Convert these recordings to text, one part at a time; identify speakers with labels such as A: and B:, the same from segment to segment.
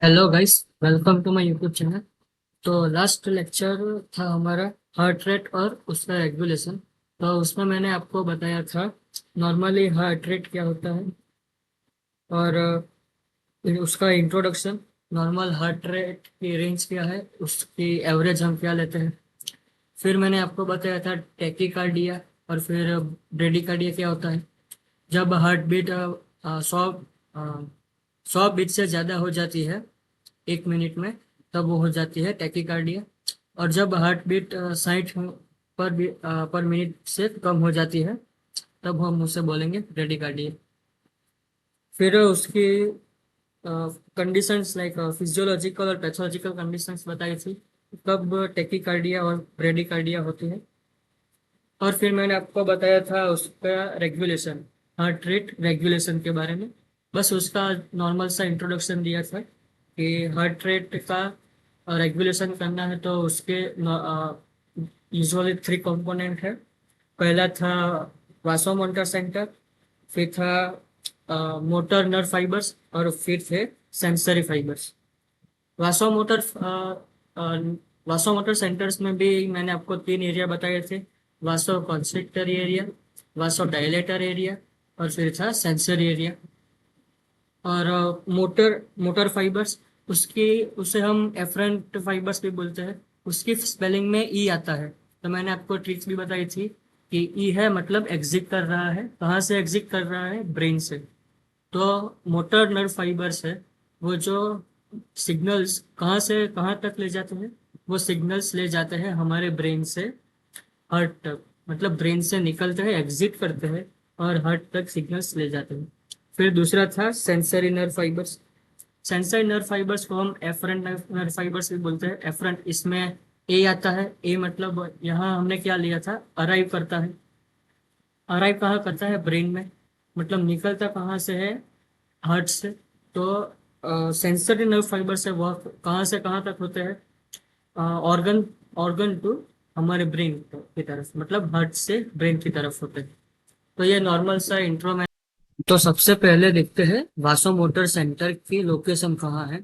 A: Hello guys, welcome to my YouTube channel. तो last lecture था हमारा हार्ट रेट और उसका रेगुलेशन। तो उसमें मैंने आपको बताया था नॉर्मली हार्ट रेट क्या होता है और उसका इंट्रोडक्शन, नॉर्मल हार्ट रेट की रेंज क्या है, उसकी एवरेज हम क्या लेते हैं। फिर मैंने आपको बताया था टैकीकार्डिया और फिर ब्रेडिकार्डिया क्या होता है। जब हार्ट बीट 100 बीट से ज़्यादा हो जाती है 1 मिनट में, तब वो हो जाती है टैकीकार्डिया। और जब हार्ट बीट 60 पर मिनट से कम हो जाती है, तब हम उसे बोलेंगे ब्रेडिकार्डिया। फिर उसकी कंडीशंस लाइक फिजियोलॉजिकल और पैथोलॉजिकल कंडीशंस बताई थी, कब टैकीकार्डिया और ब्रेडिकार्डिया होती है। और फिर मैंने आपको बताया था उसका रेगुलेशन, हार्ट रेट रेगुलेशन के बारे में। बस उसका नॉर्मल सा इंट्रोडक्शन दिया था कि हार्ट रेट का रेगुलेशन करना है तो उसके यूजुअली 3 कंपोनेंट है। पहला था वासोमोटर सेंटर, फिर था मोटर नर्व फाइबर्स और फिर थे sensory fibres. Vasomotor vasomotor centres में भी मैंने आपको 3 एरिया बताए थे: वासो कंस्ट्रिक्टर एरिया, वासो डायलेटर एरिया और फिर था सेंसरी एरिया। और मोटर मोटर फाइबर्स, उसकी उसे हम एफरेंट फाइबर्स भी बोलते हैं। उसकी स्पेलिंग में ई आता है। तो मैंने आपको ट्रिक्स भी बताई थी कि ई है मतलब एग्जिट कर रहा है। कहाँ से एग्जिट कर रहा है? ब्रेन से। तो मोटर नर्व फाइबर्स है वो जो सिग्नल्स कहाँ से कहाँ तक ले जाते हैं, वो सिग्नल्स ले जाते हैं हमारे ब्रेन से हार्ट तक। मतलब ब्रेन से निकलते हैं, एग्जिट करते हैं और हार्ट तक सिग्नल्स ले जाते हैं। फिर दूसरा था sensory nerve fibres. Sensory nerve fibres को हम एफरेंट नर्व फाइबर्स भी बोलते हैं। एफरेंट, इसमें ए आता है। ए मतलब यहाँ हमने क्या लिया था, अराइव करता है। अराइव कहाँ करता है? ब्रेन में। मतलब निकलता कहाँ से है? हार्ट से। तो सेंसरी नर्व फाइबर से वह कहाँ से कहाँ तक होते हैं? ऑर्गन ऑर्गन टू हमारे ब्रेन की तरफ, मतलब हार्ट से ब्रेन की तरफ होते हैं। तो ये नॉर्मल सा इंट्रो में। तो सबसे पहले देखते हैं वासोमोटर सेंटर की लोकेशन कहाँ है।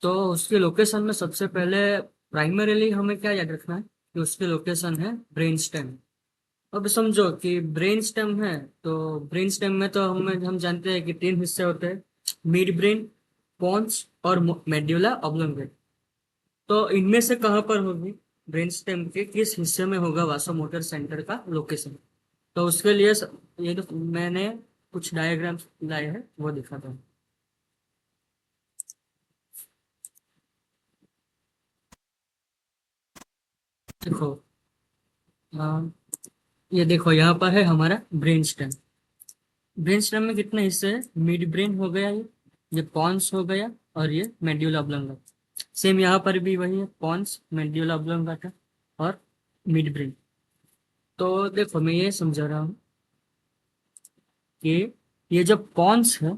A: तो उसकी लोकेशन में सबसे पहले प्राइमरीली हमें क्या याद रखना है कि उसकी लोकेशन है ब्रेन स्टेम। अब समझो कि ब्रेन स्टेम है, तो ब्रेन स्टेम में तो हम जानते हैं कि 3 हिस्से होते हैं: मिड ब्रेन, पोन्स और मेड्यूला ऑब्लोंगेट। तो इनमें से कहाँ पर होगी ब्रेन स्टेम के किस हिस्से में होगा वासोमोटर सेंटर का लोकेशन? तो उसके लिए ये तो मैंने कुछ डायग्राम्स लाए हैं, वो दिखाता हूँ। देखो, हाँ, ये देखो यहाँ पर है हमारा ब्रेन स्टेम। ब्रेन स्टेम में कितने हिस्से हैं? मिड ब्रेन हो गया, ये पॉन्स हो गया और ये मेड्यूला ऑब्लोंगेटा। सेम यहाँ पर भी वही है, पॉन्स, मेड्यूला ऑब्लोंगेटा और मिड ब्रेन। तो देखो मैं ये समझा रहा हूँ कि ये जो पॉन्स है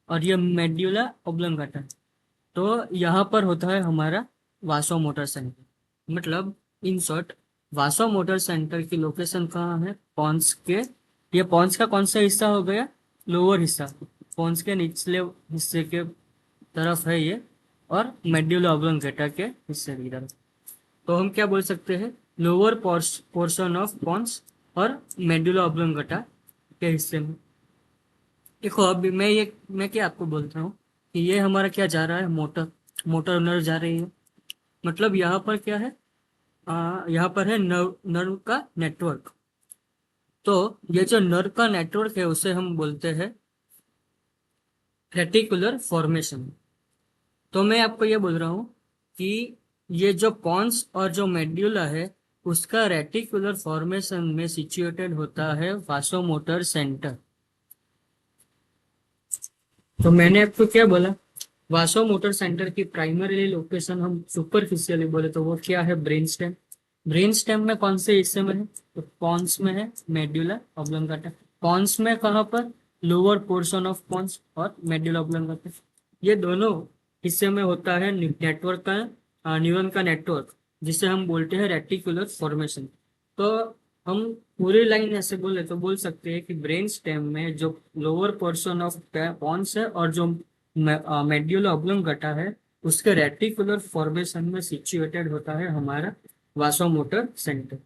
A: और ये मेड्यूला ऑब्लोंगेटा, तो यहाँ पर होता है हमारा वासोमोटर सेंटर। मतलब इन शॉर्ट, वासोमोटर सेंटर की लोकेशन कहाँ है? पॉन्स के। ये पॉन्स का कौन सा हिस्सा हो गया? लोअर हिस्सा। पॉन्स के निचले हिस्से के तरफ है ये, और मेड्यूला ऑब्लोंगेटा के हिस्से की तरफ। तो हम क्या बोल सकते हैं? लोअर पोर्शन ऑफ पॉन्स और मेड्यूला ऑब्लोंगेटा के हिस्से में। देखो अभी मैं क्या आपको बोलता हूँ कि ये हमारा क्या जा रहा है, मोटर मोटर नर्व जा रही है। मतलब यहाँ पर क्या है? यहाँ पर है नर्व नर्व का नेटवर्क। तो ये जो नर्व का नेटवर्क है उसे हम बोलते हैं रेटिकुलर फॉर्मेशन। तो मैं आपको ये बोल रहा हूँ कि ये जो पॉन्स और जो मेड्यूला है, उसका रेटिकुलर फॉर्मेशन में सिचुएटेड होता है वासोमोटर सेंटर। तो मैंने आपको क्या बोला? वासोमोटर सेंटर की प्राइमरी लोकेशन हम सुपरफिशियली बोले तो वो क्या है? Brain stem. ब्रेन स्टेम में कौन से हिस्से में है? तो पॉन्स में है, मेड्यूला ऑब्लोंगेटा। पॉन्स में कहाँ पर? लोअर पोर्शन ऑफ पॉन्स और मेड्यूला ऑब्लोंगेटा। ये दोनों हिस्से में होता है नेटवर्क का, न्यूरॉन का नेटवर्क, जिसे हम बोलते हैं रेटिकुलर फॉर्मेशन। तो हम पूरी लाइन ऐसे बोले तो बोल सकते हैं कि ब्रेन स्टेम में जो लोअर पोर्शन ऑफ पॉन्स है और जो मेड्यूल ऑब्लोंगेटा है, उसके रेटिकुलर फॉर्मेशन में सिचुएटेड होता है हमारा वासोमोटर सेंटर।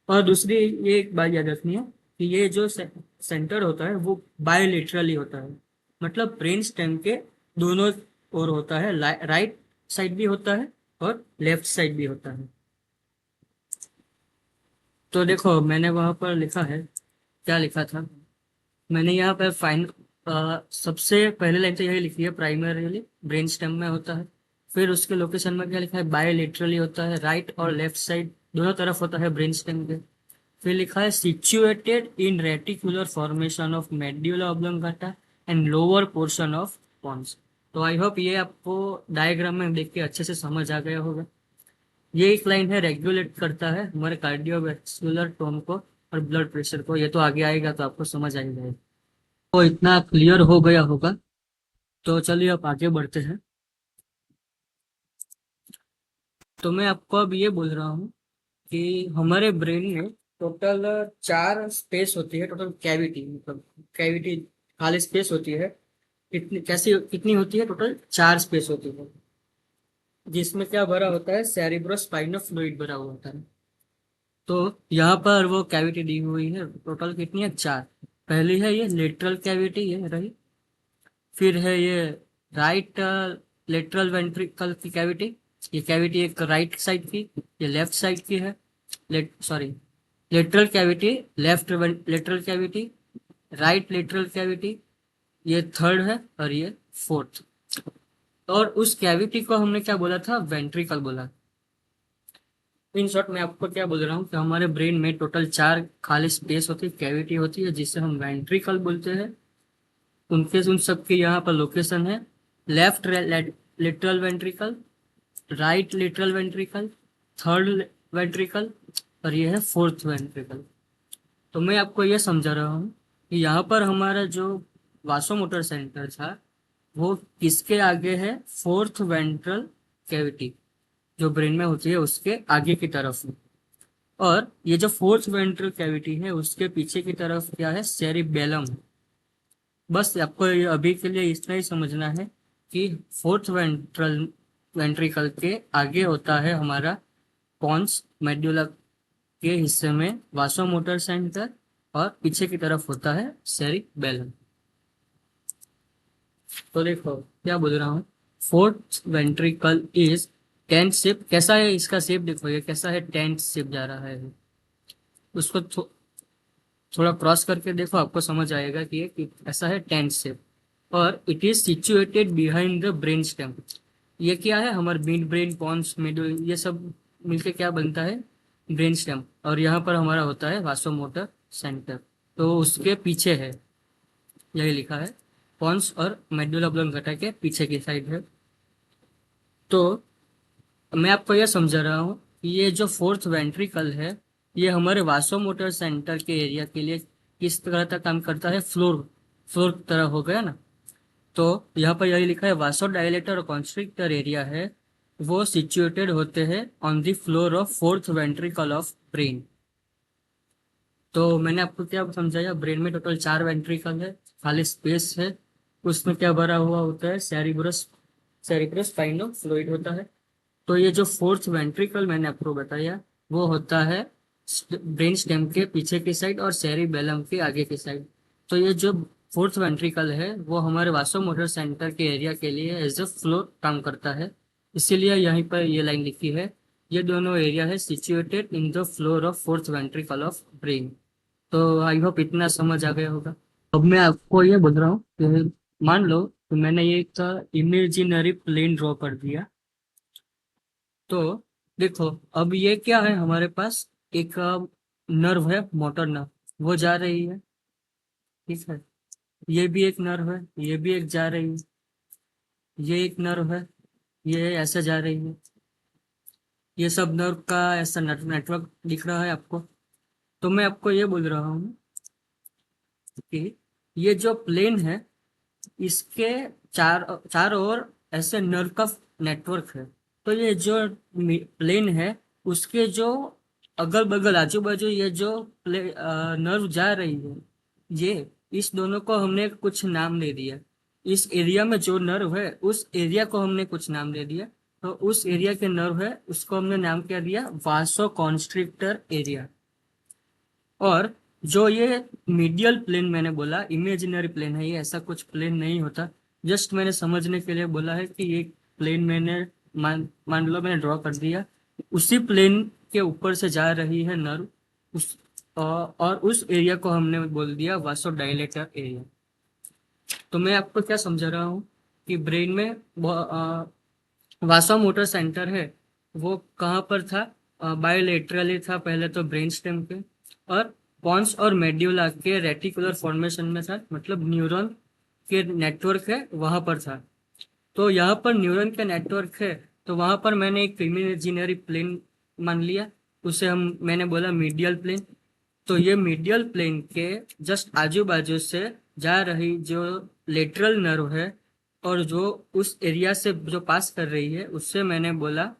A: और दूसरी ये एक बात याद रखनी है कि ये जो सेंटर होता है वो बायोलेटरली होता है, मतलब ब्रेन स्टेम के दोनों ओर होता है, राइट साइड भी होता है और लेफ्ट साइड भी होता है। तो देखो मैंने वहां पर लिखा है, क्या लिखा था मैंने यहाँ पर सबसे पहले लाइन तो यही लिखी है, प्राइमरीली ब्रेन स्टेम में होता है। फिर उसके लोकेशन में क्या लिखा है, बायोलेटरली होता है, राइट और लेफ्ट साइड दोनों तरफ होता है ब्रेन स्टेम के। फिर लिखा है situated in reticular formation of medulla oblongata and lower portion of pons. तो आई होप ये आपको डायग्राम में देख के अच्छे से समझ आ गया होगा। ये एक लाइन है, रेगुलेट करता है हमारे कार्डियोवैस्कुलर टोन को और ब्लड प्रेशर को। ये तो आगे आएगा तो आपको समझ आ ही जाएगा। तो इतना क्लियर हो गया होगा, तो चलिए अब आगे बढ़ते हैं। तो मैं आपको अब ये बोल रहा हूँ कि हमारे ब्रेन में टोटल 4 स्पेस होती है, टोटल कैविटी, मतलब कैविटी खाली स्पेस होती है। कितनी होती है, टोटल 4 स्पेस होती है, जिसमें क्या भरा होता है, सेरिब्रोस्पाइनल फ्लूइड भरा हुआ होता है। तो यहाँ पर वो कैविटी दी हुई है, टोटल कितनी है, 4। पहली है ये लेटरल कैविटी, ये रही। फिर है ये राइट लेटरल वेंट्रिकल की कैविटी, ये कैविटी एक राइट साइड की, ये लेफ्ट साइड की है। Sorry, lateral cavity, left lateral cavity, right lateral cavity, ये थर्ड है और ये फोर्थ। और उस कैविटी को हमने क्या बोला था, वेंट्रिकल बोला। इन शॉर्ट मैं आपको क्या बोल रहा हूँ कि हमारे ब्रेन में टोटल 4 खाली स्पेस होती है, कैविटी होती है, जिसे हम वेंट्रिकल बोलते हैं। उन सब के यहाँ पर लोकेशन है, left lateral ventricle, right lateral ventricle, third ventricle, और ये है फोर्थ वेंट्रिकल। तो मैं आपको ये समझा रहा हूँ कि यहाँ पर हमारा जो वासोमोटर सेंटर था वो किसके आगे है, फोर्थ वेंट्रल कैविटी जो ब्रेन में होती है उसके आगे की तरफ। और ये जो फोर्थ वेंट्रल कैविटी है उसके पीछे की तरफ क्या है, सेरिबेलम। बस आपको ये अभी के लिए इतना ही समझना है कि फोर्थ वेंट्रिकल के आगे होता है हमारा पॉन्स मेडुला के हिस्से में वासोमोटर सेंटर, और पीछे की तरफ होता है सेरिबेलम। तो देखो क्या बोल रहा हूँ, fourth ventricle is tent shape. कैसा है इसका शेप, देखो ये कैसा है, टेंट शेप जा रहा है। उसको थोड़ा क्रॉस करके देखो, आपको समझ आएगा कि ये ऐसा है, टेंट शेप। और it is situated behind the brain stem. ये क्या है, हमारे मिड ब्रेन, पॉन्स, मिडल, ये सब मिलके क्या बनता है, ब्रेन स्टेम। और यहाँ पर हमारा होता है वासोमोटर सेंटर, तो उसके पीछे है, यही लिखा है, पॉन्स और मेडुला ऑब्लोंगेटा के पीछे की साइड है। तो मैं आपको यह समझा रहा हूँ कि ये जो फोर्थ वेंट्रिकल है ये हमारे वासोमोटर सेंटर के एरिया के लिए किस तरह का काम करता है, फ्लोर, फ्लोर तरह हो गया ना। तो यहाँ पर यही लिखा है, वासो डायलेटर और कॉन्स्ट्रिक्टर एरिया है वो सिचुएटेड होते हैं on the floor of fourth ventricle of brain. तो मैंने आपको क्या समझाया, ब्रेन में टोटल 4 वेंट्रिकल है, खाली स्पेस है, उसमें क्या भरा हुआ होता है, सेरिब्रस स्पाइनल फ्लूइड होता है। तो ये जो फोर्थ वेंट्रिकल मैंने आपको बताया वो होता है ब्रेन स्टेम के पीछे की साइड और सेरिबेलम के आगे की साइड। तो ये जो फोर्थ वेंट्रिकल है वो हमारे वासोमोटर सेंटर के एरिया के लिए एज अ फ्लोर काम करता है, इसीलिए यहीं पर ये लाइन लिखी है, ये दोनों एरिया है situated in the floor of fourth ventricle of brain. तो आई होप इतना समझ आ गया होगा। अब मैं आपको ये बोल रहा हूँ कि मान लो कि मैंने ये एक इमेजिनरी प्लेन ड्रॉ कर दिया। तो देखो अब ये क्या है, हमारे पास एक नर्व है, मोटर नर्व, वो जा रही है, ठीक है। ये भी एक नर्व है, ये भी एक जा रही है, ये एक नर्व है, ये ऐसे जा रही है। ये सब नर्व का ऐसा नेटवर्क दिख रहा है आपको। तो मैं आपको ये बोल रहा हूँ कि ये जो प्लेन है इसके चारों ओर ऐसे नर्व का नेटवर्क है। तो ये जो प्लेन है उसके जो अगल बगल आजू बाजू ये जो नर्व जा रही है, ये इस दोनों को हमने कुछ नाम दे दिया। इस एरिया में जो नर्व है उस एरिया को हमने कुछ नाम दे दिया, तो उस एरिया के नर्व है उसको हमने नाम क्या दिया, वासो कॉन्स्ट्रिक्टर एरिया। और जो ये मीडियल प्लेन मैंने बोला, इमेजिनरी प्लेन है, ये ऐसा कुछ प्लेन नहीं होता, जस्ट मैंने समझने के लिए बोला है कि ये प्लेन मैंने मान मान लो मैंने ड्रॉ कर दिया, उसी प्लेन के ऊपर से जा रही है नर्व, उस और उस एरिया को हमने बोल दिया वासो डायलेटर एरिया। तो मैं आपको क्या समझा रहा हूँ कि ब्रेन में वासो मोटर सेंटर है, वो कहाँ पर था, बायोलेटरली था पहले तो ब्रेन स्टेम पे, और पॉन्स और मेड्यूला के रेटिकुलर फॉर्मेशन में था, मतलब न्यूरॉन के नेटवर्क है वहां पर था। तो यहाँ पर न्यूरॉन का नेटवर्क है, तो वहां पर मैंने एक इमेजिनरी प्लेन मान लिया, उसे हम मैंने बोला मीडियल प्लेन। तो ये मीडियल प्लेन के जस्ट आजू बाजू से जा रही जो लेटरल नर्व है, और जो उस एरिया से जो पास कर रही है, उससे मैंने बोला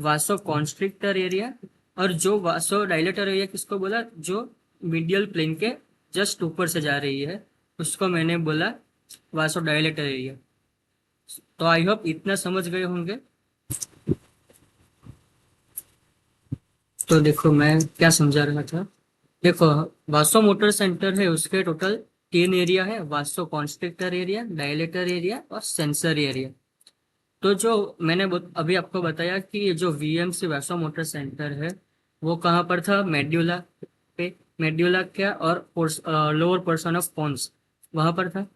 A: वासो कॉन्स्ट्रिक्टर एरिया। और जो वासो डायलेटर एरिया किसको बोला, जो मीडियल प्लेन के जस्ट ऊपर से जा रही है, उसको मैंने बोला वासो डायलेटर एरिया। तो आई होप इतना समझ गए होंगे। तो देखो मैं क्या समझा रहा था, देखो वासो मोटर सेंटर है, उसके टोटल 3 एरिया है, वासो कॉन्स्ट्रिक्टर एरिया, डायलेटर एरिया और सेंसर एरिया। तो जो मैंने अभी आपको बताया कि ये जो वीएमसी वासो मोटर सेंटर है वो कहाँ पर था, मेड्यूला पे, मेड्यूला क्या और लोअर पोर्शन ऑफ पोन्स वहां पर था।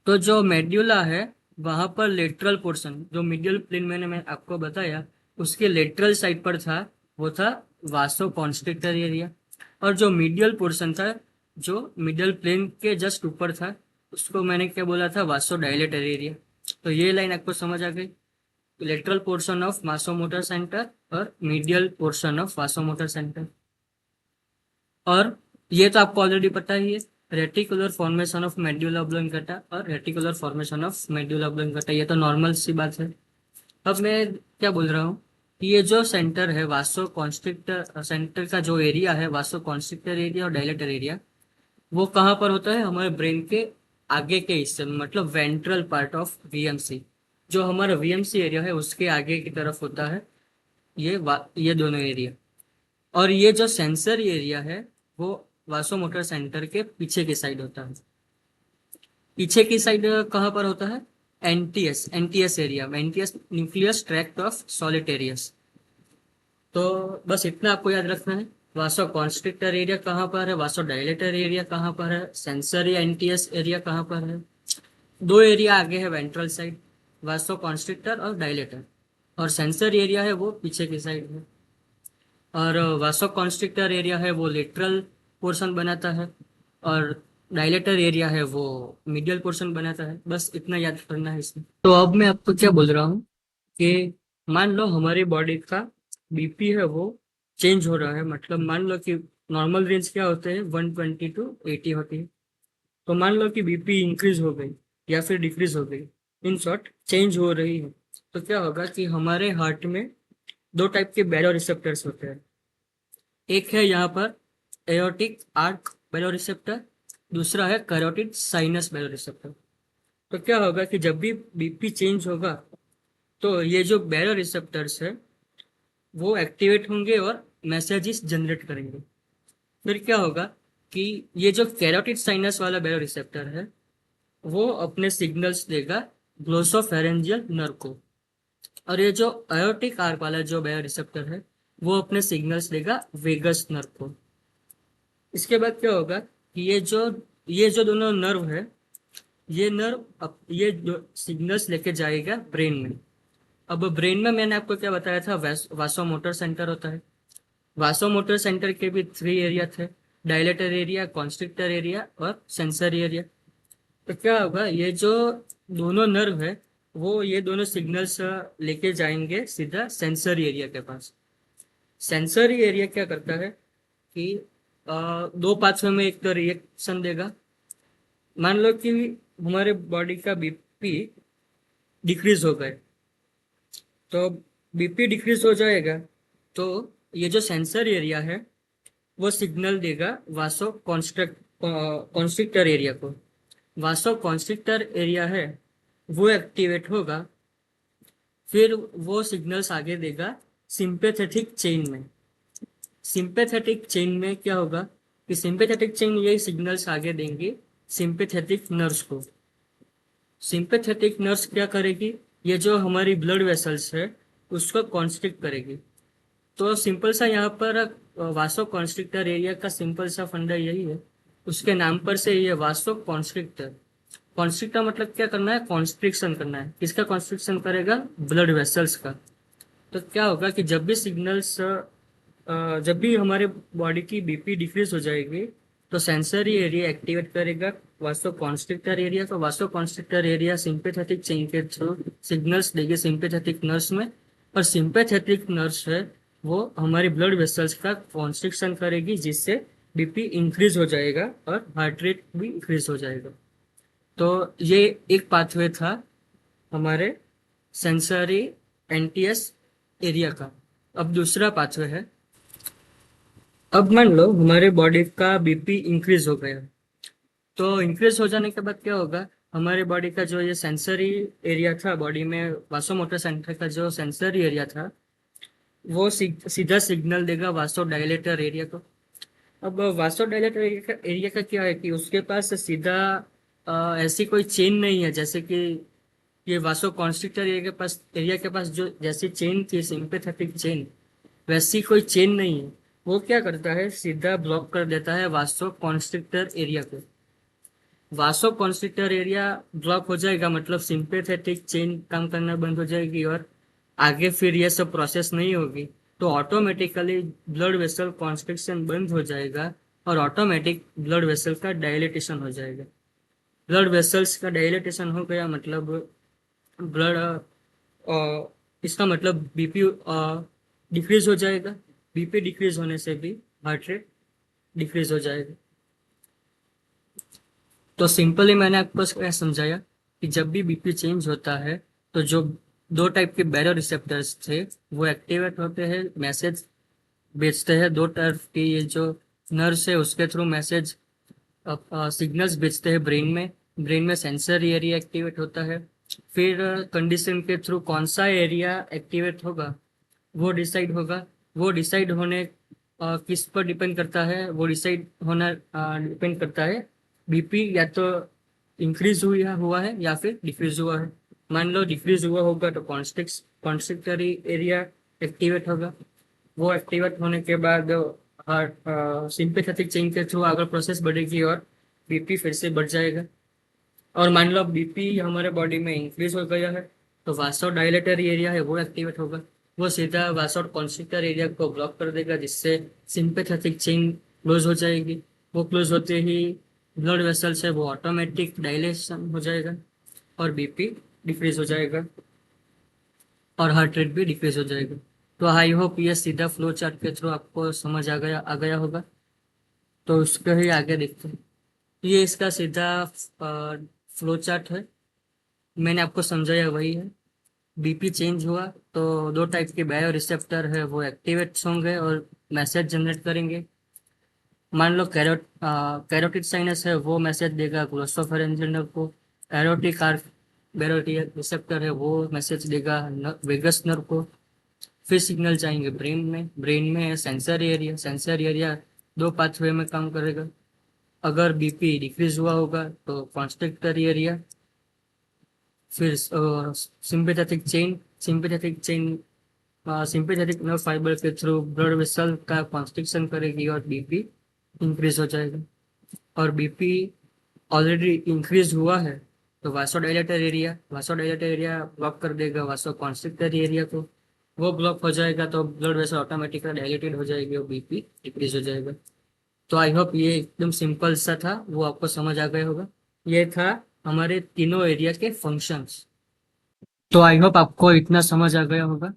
A: तो जो मेड्यूला है वहां पर लेटरल पोर्शन, जो मीडियल प्लेन मैं आपको बताया उसके लेटरल साइड पर था, वो था वासो कॉन्स्ट्रिक्टर एरिया। और जो मीडियल पोर्शन था, जो मिडियल प्लेन के जस्ट ऊपर था, उसको मैंने क्या बोला था, वासो डायलेटर एरिया। तो ये लाइन आपको समझ आ गई, lateral portion of vasomotor centre और medial portion of vasomotor centre. और ये तो आपको ऑलरेडी पता ही है, reticular formation of medulla oblongata और reticular formation of medulla oblongata, ये तो नॉर्मल सी बात है। अब मैं क्या बोल रहा हूँ कि ये जो सेंटर है वासो कॉन्स्ट्रिक्टर सेंटर का जो एरिया है, वासो कॉन्स्ट्रिक्टर एरिया और डायलेटर एरिया, वो कहाँ पर होता है, हमारे ब्रेन के आगे के हिस्से में, मतलब वेंट्रल पार्ट ऑफ वीएमसी। जो हमारा वीएमसी एरिया है उसके आगे की तरफ होता है ये दोनों एरिया। और ये जो सेंसर एरिया है वो वासोमोटर सेंटर के पीछे की साइड होता है। पीछे की साइड कहाँ पर होता है, NTS NTS area, NTS nucleus tract of solitarius. तो बस इतना आपको याद रखना है, वासो कॉन्स्ट्रिक्टर एरिया कहाँ पर है, वासो डायलेटर एरिया कहाँ पर है, सेंसरी एनटीएस एरिया कहाँ पर है। दो एरिया आगे है वेंट्रल साइड, वासो कॉन्स्ट्रिक्टर और डायलेटर, और सेंसर एरिया है वो पीछे की साइड है। और वासो कॉन्स्ट्रिक्टर एरिया है वो लेटरल पोर्शन बनाता है, और डायलेटर एरिया है वो मीडियल पोर्शन बनाता है। बस इतना याद करना है इसमें। तो अब मैं आपको क्या बोल रहा हूँ कि मान लो हमारी बॉडी का बीपी है वो चेंज हो रहा है, मतलब मान लो कि नॉर्मल रेंज क्या होते हैं, 120 to 80 होती है। तो मान लो कि बीपी इंक्रीज हो गई या फिर डिक्रीज हो गई, इन शॉर्ट चेंज हो रही है, तो क्या होगा कि हमारे हार्ट में दो टाइप के बैरो रिसेप्टर्स होते हैं। एक है यहाँ पर एयोटिक आर्क बैरो रिसेप्टर, दूसरा है कैरोटिड साइनस बैरो रिसेप्टर। तो क्या होगा कि जब भी बीपी चेंज होगा तो ये जो बैरो रिसेप्टर्स है वो एक्टिवेट होंगे और मैसेजेस जनरेट करेंगे। फिर क्या होगा कि ये जो कैरोटिड साइनस वाला बैरो रिसेप्टर है वो अपने सिग्नल्स देगा ग्लोसोफेरेंजियल नर्व को, और ये जो अयोटिक आर्क वाला जो बायो रिसेप्टर है वो अपने सिग्नल्स देगा वेगस नर्व को। इसके बाद क्या होगा कि ये जो दोनों नर्व है, ये नर्व ये जो सिग्नल्स लेके जाएगा ब्रेन में। अब ब्रेन में मैंने आपको क्या बताया था, वासोमोटर सेंटर होता है। वासोमोटर सेंटर के भी 3 एरिया थे, डायलेटर एरिया, कॉन्स्ट्रिक्टर एरिया और सेंसर एरिया। तो क्या होगा, ये जो दोनों नर्व है वो ये दोनों सिग्नल्स लेके जाएंगे सीधा सेंसरी एरिया के पास। सेंसरी एरिया क्या करता है कि दो पाथवे में एक तो रिएक्शन देगा। मान लो कि हमारे बॉडी का बीपी डिक्रीज हो गए, तो बीपी डिक्रीज हो जाएगा, तो ये जो सेंसर एरिया है वो सिग्नल देगा वासो कॉन्स्ट्रिक्टर एरिया को। वासो कॉन्स्ट्रिक्टर एरिया है वो एक्टिवेट होगा, फिर वो सिग्नल्स आगे देगा सिंपैथेटिक चेन में। सिंपैथेटिक चेन में क्या होगा कि सिंपैथेटिक चेन ये सिग्नल्स आगे देंगे सिंपैथेटिक नर्व्स को। सिंपैथेटिक नर्व्स क्या करेगी, ये जो हमारी ब्लड वेसल्स है उसको कॉन्स्ट्रिक्ट करेगी। तो सिंपल सा यहाँ पर वासो कॉन्स्ट्रिक्टर एरिया का सिंपल सा फंडा यही है, उसके नाम पर से ये वासो कॉन्स्ट्रिक्टर। कॉन्स्ट्रिक्टर मतलब क्या करना है, कॉन्स्ट्रिक्शन करना है। किसका कॉन्स्ट्रिक्शन करेगा, ब्लड वेसल्स का। तो क्या होगा कि जब भी सिग्नल्स जब भी हमारे बॉडी की बीपी डिक्रीज हो जाएगी तो सेंसरी एरिया एक्टिवेट करेगा वासो कॉन्स्ट्रिक्टर एरिया। तो वासो कॉन्स्ट्रिक्टर एरिया सिंपैथेटिक चेन के थ्रू सिग्नल्स देगी सिंपैथेटिक नर्व्स में, और सिंपैथेटिक नर्व्स है वो हमारी ब्लड वेसल्स का कॉन्स्ट्रिक्शन करेगी, जिससे बीपी इंक्रीज हो जाएगा और हार्ट रेट भी इंक्रीज हो जाएगा। तो ये एक पाथवे था हमारे सेंसरी एनटीएस एरिया का। अब दूसरा पाथवे है, अब मान लो हमारे बॉडी का बीपी इंक्रीज हो गया, तो इंक्रीज हो जाने के बाद क्या होगा, हमारे बॉडी का जो ये सेंसरी एरिया था बॉडी में, वासोमोटर सेंटर का जो सेंसरी एरिया था वो सीधा सिग्नल देगा वासो डायलेटर एरिया को। अब वासो डायलेटर एरिया का क्या है कि उसके पास सीधा ऐसी कोई चेन नहीं है, जैसे कि ये वासो कॉन्स्ट्रिक्टर एरिया के पास जो जैसी चेन थी सिंपैथेटिक चेन, वैसी कोई चेन नहीं है। वो क्या करता है, सीधा ब्लॉक कर देता है वासो कॉन्स्ट्रिक्टर एरिया को। वासो कॉन्स्ट्रिक्टर एरिया ब्लॉक हो जाएगा मतलब सिंपैथेटिक चेन काम करना बंद हो जाएगी और आगे फिर ये सब प्रोसेस नहीं होगी। तो ऑटोमेटिकली ब्लड वेसल कॉन्स्ट्रिक्शन बंद हो जाएगा और ऑटोमेटिक ब्लड वेसल का डायलिटेशन हो जाएगा। ब्लड वेसल्स का डायलिटेशन हो गया मतलब ब्लड, इसका मतलब बीपी डिक्रीज हो जाएगा। बीपी डिक्रीज होने से भी हार्ट रेट डिक्रीज हो जाएगा। तो सिंपली मैंने आपको क्या समझाया कि जब भी बीपी चेंज होता है तो जो दो टाइप के बैरो रिसेप्टर्स थे वो एक्टिवेट होते हैं, मैसेज भेजते हैं। दो तरफ की ये जो नर्व्स है उसके थ्रू मैसेज सिग्नल्स भेजते हैं ब्रेन में। ब्रेन में सेंसरी एरिया एक्टिवेट होता है। फिर कंडीशन के थ्रू कौन सा एरिया एक्टिवेट होगा वो डिसाइड होगा। वो डिसाइड होने किस पर डिपेंड करता है, वो डिसाइड होना डिपेंड करता है बीपी या तो इंक्रीज हुआ है या फिर डिक्रीज हुआ है। मान लो डिक्रीज हुआ होगा तो कॉन्स्ट्रिक्टरी एरिया एक्टिवेट होगा। वो एक्टिवेट होने के बाद हार्ट सिंपैथेटिक चेन के थ्रू आगे प्रोसेस बढ़ेगी और बीपी फिर से बढ़ जाएगा। और मान लो बीपी हमारे बॉडी में इंक्रीज हो गया है तो वासोडाइलेटरी एरिया है वो एक्टिवेट होगा। वो सीधा वासो कॉन्स्ट्रिक्टर एरिया को ब्लॉक कर देगा, जिससे सिंपैथेटिक चेन क्लोज हो जाएगी। वो क्लोज होते ही ब्लड वेसल्स है वो ऑटोमेटिक डायलेशन हो जाएगा और बीपी डिक्रीज हो जाएगा और हार्ट रेट भी डिक्रीज हो जाएगा। तो आई होप ये सीधा फ्लो चार्ट के थ्रू आपको समझ आ गया होगा। तो उसके ही आगे देखते हैं। ये इसका सीधा फ्लो चार्ट है, मैंने आपको समझाया वही है। बीपी चेंज हुआ तो दो टाइप के बायो रिसेप्टर है वो एक्टिवेट होंगे और मैसेज जनरेट करेंगे। मान लो कैरोटिड साइनस है वो मैसेज देगा ग्लोसोफेरेंजियल नर्व को। एरोटिक आर्क बैरोटिक रिसेप्टर है वो मैसेज देगा वेगस नर्व को। फिर सिग्नल जाएंगे ब्रेन में सेंसर एरिया दो पाथवे में काम करेगा। अगर बीपी डिक्रीज हुआ होगा तो कॉन्स्ट्रिक्टर एरिया, फिर sympathetic chain sympathetic nerve fibre के थ्रू ब्लड वेसल का कॉन्स्ट्रिक्शन करेगी और बीपी इंक्रीज हो जाएगा। और बीपी ऑलरेडी इंक्रीज हुआ है तो वासोडाइलेटर एरिया ब्लॉक कर देगा वासो कॉन्स्ट्रिक्टर एरिया को। वो ब्लॉक हो जाएगा तो ब्लड वेसल ऑटोमेटिकली डायलेटेड हो जाएगी और बीपी डिक्रीज हो जाएगा। तो आई होप ये एकदम सिंपल सा था, वो आपको समझ आ गया होगा। ये था हमारे तीनों एरिया के फंक्शंस। तो आई होप आपको इतना समझ आ गया होगा।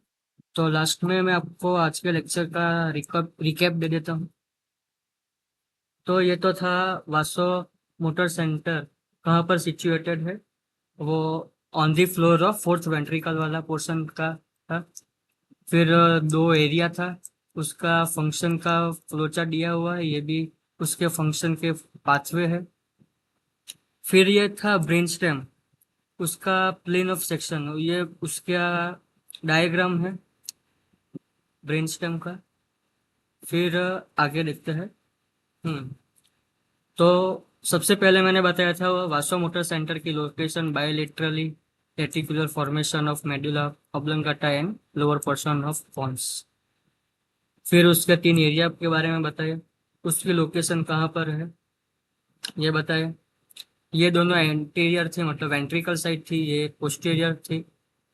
A: तो लास्ट में मैं आपको आज के लेक्चर का रिकैप दे देता हूँ। तो ये तो था वासो मोटर सेंटर कहाँ पर सिचुएटेड है, वो on the floor of fourth ventricle वाला पोर्शन का था। फिर दो एरिया था, उसका फंक्शन का फ्लोचार्ट दिया हुआ है, ये भी उसके फंक्शन के पाथवे है। फिर ये था ब्रेन स्टेम, उसका प्लेन ऑफ सेक्शन, ये उसका डायग्राम है ब्रेन स्टेम का। फिर आगे देखते हैं। हम्म तो सबसे पहले मैंने बताया था वो वासोमोटर सेंटर की location bilaterally reticular formation of medulla oblongata and lower portion of pons. फिर उसके 3 एरिया के बारे में बताया, उसकी लोकेशन कहाँ पर है ये बताया। ये दोनों एंटीरियर थे, मतलब वेंट्रिकल साइड थी, ये पोस्टीरियर थी।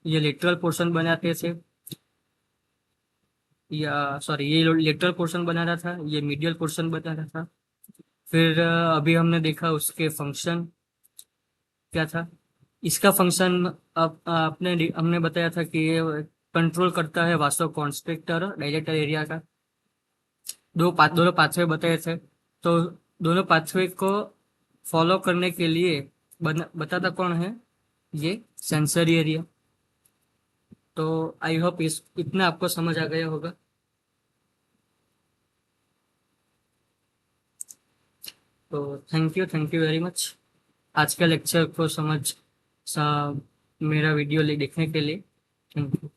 A: ये लेटरल पोर्शन बनाते थे, या सॉरी ये लेटरल पोर्शन बना रहा था, ये मीडियल पोर्शन बना रहा था। फिर अभी हमने देखा उसके फंक्शन क्या था। इसका फंक्शन अब आपने हमने बताया था कि ये कंट्रोल करता है वासो कॉन्स्ट्रिक्टर और डायलेटर एरिया का। दोनों पाथवे बताए थे, तो दोनों पाथवे को फॉलो करने के लिए बताता कौन है, ये सेंसरी एरिया। तो आई होप इस इतना आपको समझ आ गया होगा। तो थैंक यू वेरी मच आज का लेक्चर को समझ सा मेरा वीडियो देखने के लिए। Thank you.